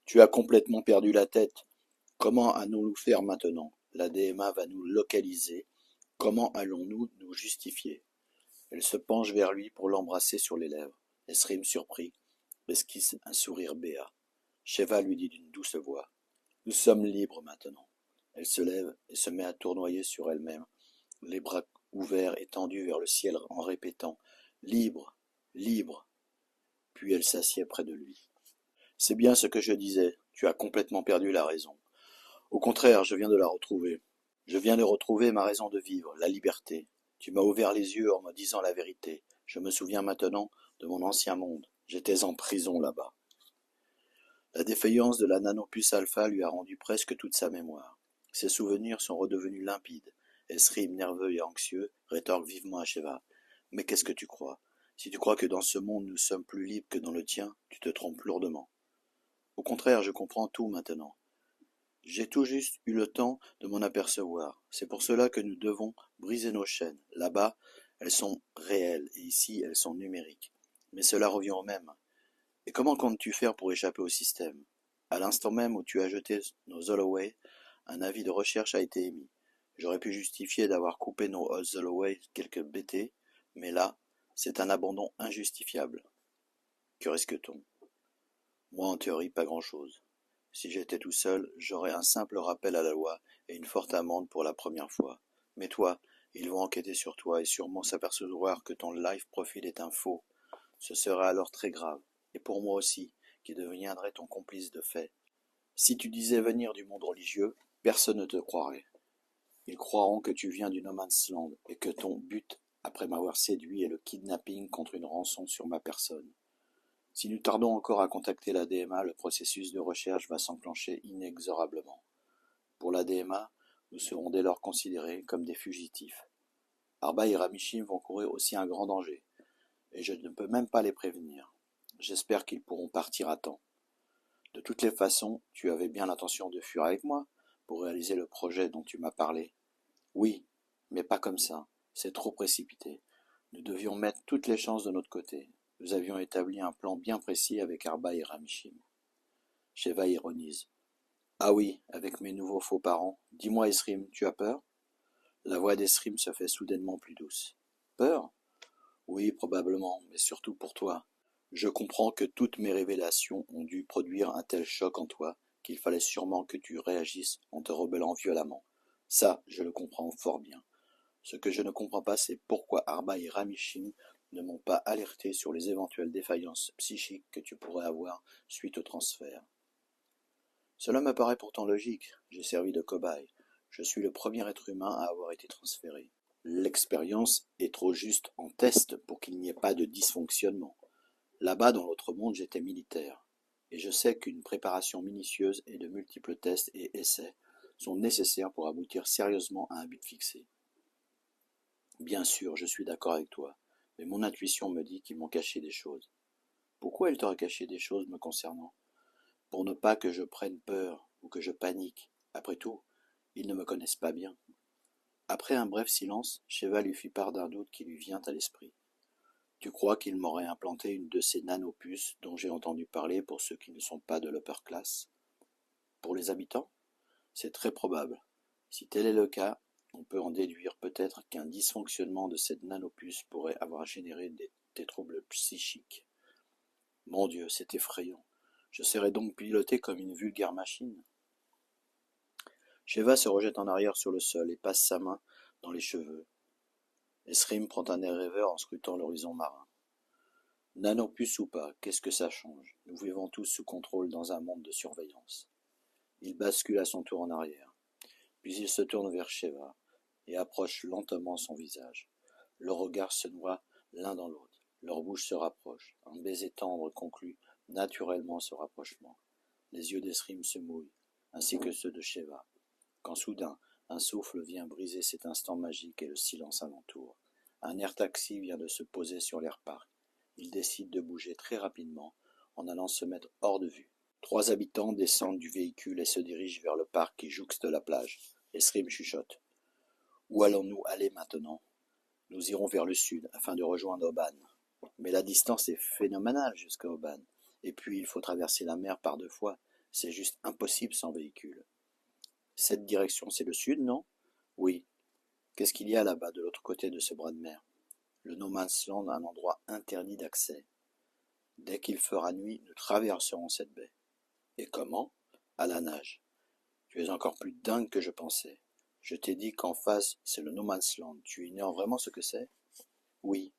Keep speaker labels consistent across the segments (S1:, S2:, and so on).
S1: Tu as complètement perdu la tête. Comment allons-nous faire maintenant? La DMA va nous localiser. Comment allons-nous nous justifier? Elle se penche vers lui pour l'embrasser sur les lèvres. Esrim, surpris, esquisse un sourire béat. Sheva lui dit d'une douce voix. Nous sommes libres maintenant. Elle se lève et se met à tournoyer sur elle-même, les bras ouverts et tendus vers le ciel en répétant Libre, libre. Puis elle s'assied près de lui. C'est bien ce que je disais, tu as complètement perdu la raison. Au contraire, je viens de la retrouver. Je viens de retrouver ma raison de vivre, la liberté. Tu m'as ouvert les yeux en me disant la vérité. Je me souviens maintenant de mon ancien monde. J'étais en prison là-bas. La défaillance de la nanopuce alpha lui a rendu presque toute sa mémoire. Ses souvenirs sont redevenus limpides. Esrim, nerveux et anxieux, rétorque vivement à Sheva. Mais qu'est-ce que tu crois? Si tu crois que dans ce monde nous sommes plus libres que dans le tien, tu te trompes lourdement. Au contraire, je comprends tout maintenant. J'ai tout juste eu le temps de m'en apercevoir. C'est pour cela que nous devons briser nos chaînes. Là-bas, elles sont réelles et ici, elles sont numériques. Mais cela revient au même. Et comment comptes-tu faire pour échapper au système? À l'instant même où tu as jeté nos Holloway, un avis de recherche a été émis. J'aurais pu justifier d'avoir coupé nos Holloway quelques BT, mais là, c'est un abandon injustifiable. Que risque-t-on? Moi, en théorie, pas grand-chose. Si j'étais tout seul, j'aurais un simple rappel à la loi et une forte amende pour la première fois. Mais toi, ils vont enquêter sur toi et sûrement s'apercevoir que ton life profile est un faux. Ce serait alors très grave. Et pour moi aussi, qui deviendrait ton complice de fait. Si tu disais venir du monde religieux, personne ne te croirait. Ils croiront que tu viens du No Man's Land et que ton but, après m'avoir séduit, est le kidnapping contre une rançon sur ma personne. Si nous tardons encore à contacter la DMA, le processus de recherche va s'enclencher inexorablement. Pour la DMA, nous serons dès lors considérés comme des fugitifs. Arba et Ramishim vont courir aussi un grand danger, et je ne peux même pas les prévenir. J'espère qu'ils pourront partir à temps. De toutes les façons, tu avais bien l'intention de fuir avec moi pour réaliser le projet dont tu m'as parlé. Oui, mais pas comme ça. C'est trop précipité. Nous devions mettre toutes les chances de notre côté. Nous avions établi un plan bien précis avec Arba et Ramishim. Sheva ironise. Ah oui, avec mes nouveaux faux parents. Dis-moi, Esrim, tu as peur? La voix d'Esrim se fait soudainement plus douce. Peur? Oui, probablement, mais surtout pour toi. Je comprends que toutes mes révélations ont dû produire un tel choc en toi qu'il fallait sûrement que tu réagisses en te rebellant violemment. Ça, je le comprends fort bien. Ce que je ne comprends pas, c'est pourquoi Arba et Ramishim ne m'ont pas alerté sur les éventuelles défaillances psychiques que tu pourrais avoir suite au transfert. Cela me paraît pourtant logique. J'ai servi de cobaye. Je suis le premier être humain à avoir été transféré. L'expérience est trop juste en test pour qu'il n'y ait pas de dysfonctionnement. Là-bas, dans l'autre monde, j'étais militaire. Et je sais qu'une préparation minutieuse et de multiples tests et essais sont nécessaires pour aboutir sérieusement à un but fixé. Bien sûr, je suis d'accord avec toi, mais mon intuition me dit qu'ils m'ont caché des choses. Pourquoi elle t'aurait caché des choses me concernant? Pour ne pas que je prenne peur ou que je panique. Après tout, ils ne me connaissent pas bien. Après un bref silence, Sheva lui fit part d'un doute qui lui vient à l'esprit. Tu crois qu'il m'aurait implanté une de ces nanopuces dont j'ai entendu parler pour ceux qui ne sont pas de l'upper class? Pour les habitants? C'est très probable. Si tel est le cas, on peut en déduire peut-être qu'un dysfonctionnement de cette nanopuce pourrait avoir généré des troubles psychiques. Mon Dieu, c'est effrayant. Je serais donc piloté comme une vulgaire machine. Sheva se rejette en arrière sur le sol et passe sa main dans les cheveux. Esrim prend un air rêveur en scrutant l'horizon marin. Nanopuce ou pas, qu'est-ce que ça change? Nous vivons tous sous contrôle dans un monde de surveillance. Il bascule à son tour en arrière. Puis il se tourne vers Sheva et approche lentement son visage. Leurs regards se noient l'un dans l'autre. Leurs bouches se rapprochent. Un baiser tendre conclut naturellement ce rapprochement. Les yeux d'Esrim se mouillent, ainsi que ceux de Sheva, quand soudain un souffle vient briser cet instant magique et le silence alentour. Un air taxi vient de se poser sur l'airpark. Il décide de bouger très rapidement en allant se mettre hors de vue. 3 habitants descendent du véhicule et se dirigent vers le parc qui jouxte la plage. Esrim chuchote. Où allons-nous aller maintenant? Nous irons vers le sud afin de rejoindre Oban. Mais la distance est phénoménale jusqu'à Oban. Et puis il faut traverser la mer par 2 fois. C'est juste impossible sans véhicule. Cette direction, c'est le sud, non? Oui. Qu'est-ce qu'il y a là-bas, de l'autre côté de ce bras de mer? Le No Man's Land, un endroit interdit d'accès. Dès qu'il fera nuit, nous traverserons cette baie. Et comment? À la nage. Tu es encore plus dingue que je pensais. Je t'ai dit qu'en face, c'est le No Man's Land. Tu ignores vraiment ce que c'est? Oui.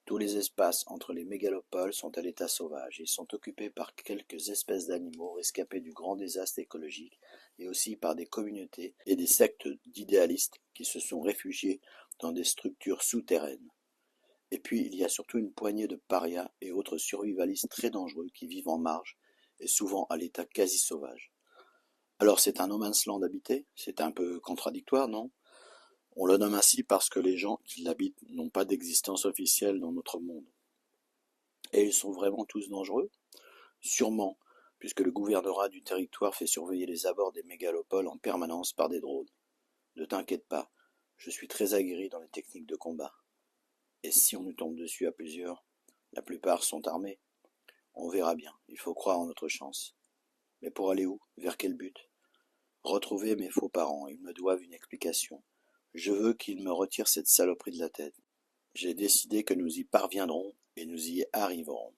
S1: Tous les espaces entre les mégalopoles sont à l'état sauvage. Ils sont occupés par quelques espèces d'animaux rescapés du grand désastre écologique et aussi par des communautés et des sectes d'idéalistes qui se sont réfugiés dans des structures souterraines. Et puis il y a surtout une poignée de parias et autres survivalistes très dangereux qui vivent en marge et souvent à l'état quasi sauvage. Alors c'est un no man's land habité? C'est un peu contradictoire, non? On le nomme ainsi parce que les gens qui l'habitent n'ont pas d'existence officielle dans notre monde. Et ils sont vraiment tous dangereux? Sûrement, puisque le gouvernorat du territoire fait surveiller les abords des mégalopoles en permanence par des drones. Ne t'inquiète pas, je suis très aguerri dans les techniques de combat. Et si on nous tombe dessus à plusieurs? La plupart sont armés. On verra bien, il faut croire en notre chance. Mais pour aller où? Vers quel but? Retrouver mes faux parents, ils me doivent une explication. Je veux qu'ils me retirent cette saloperie de la tête. J'ai décidé que nous y parviendrons et nous y arriverons.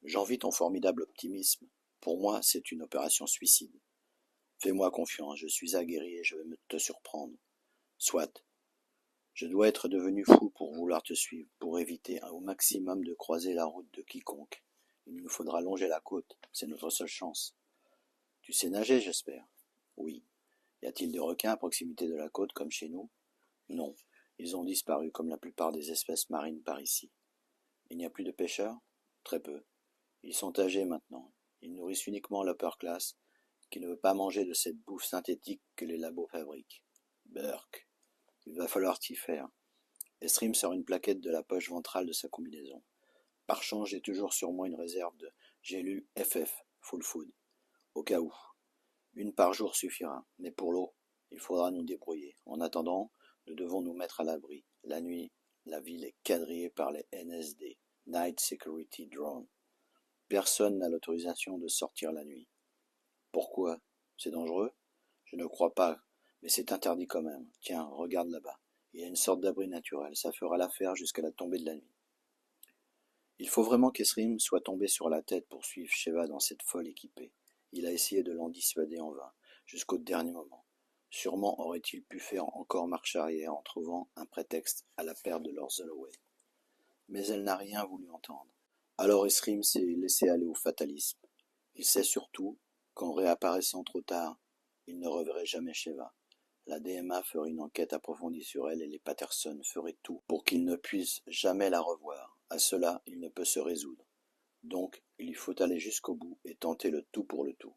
S1: J'envie ton formidable optimisme. Pour moi, c'est une opération suicide. Fais-moi confiance, je suis aguerri et je vais te surprendre. Soit. Je dois être devenu fou pour vouloir te suivre, pour éviter au maximum de croiser la route de quiconque. Il nous faudra longer la côte, c'est notre seule chance. Tu sais nager, j'espère? Oui. Y a-t-il des requins à proximité de la côte comme chez nous? Non. Ils ont disparu comme la plupart des espèces marines par ici. Il n'y a plus de pêcheurs? Très peu. Ils sont âgés maintenant. Ils nourrissent uniquement l'upper class, qui ne veut pas manger de cette bouffe synthétique que les labos fabriquent. Burk. Il va falloir t'y faire. Estrim sort une plaquette de la poche ventrale de sa combinaison. Par chance, j'ai toujours sur moi une réserve de gélules FF, Full Food. Au cas où. Une par jour suffira. Mais pour l'eau, il faudra nous débrouiller. En attendant, nous devons nous mettre à l'abri. La nuit, la ville est quadrillée par les NSD, Night Security Drone. Personne n'a l'autorisation de sortir la nuit. Pourquoi? C'est dangereux? Je ne crois pas, mais c'est interdit quand même. Tiens, regarde là-bas. Il y a une sorte d'abri naturel. Ça fera l'affaire jusqu'à la tombée de la nuit. Il faut vraiment qu'Esrim soit tombé sur la tête pour suivre Sheva dans cette folle équipée. Il a essayé de l'en dissuader en vain, jusqu'au dernier moment. Sûrement aurait-il pu faire encore marche arrière en trouvant un prétexte à la perte de Lord Holloway. Mais elle n'a rien voulu entendre. Alors Esrim s'est laissé aller au fatalisme. Il sait surtout qu'en réapparaissant trop tard, il ne reverrait jamais Sheva. La DMA ferait une enquête approfondie sur elle et les Patterson feraient tout pour qu'il ne puisse jamais la revoir. À cela, il ne peut se résoudre. Donc, il lui faut aller jusqu'au bout et tenter le tout pour le tout.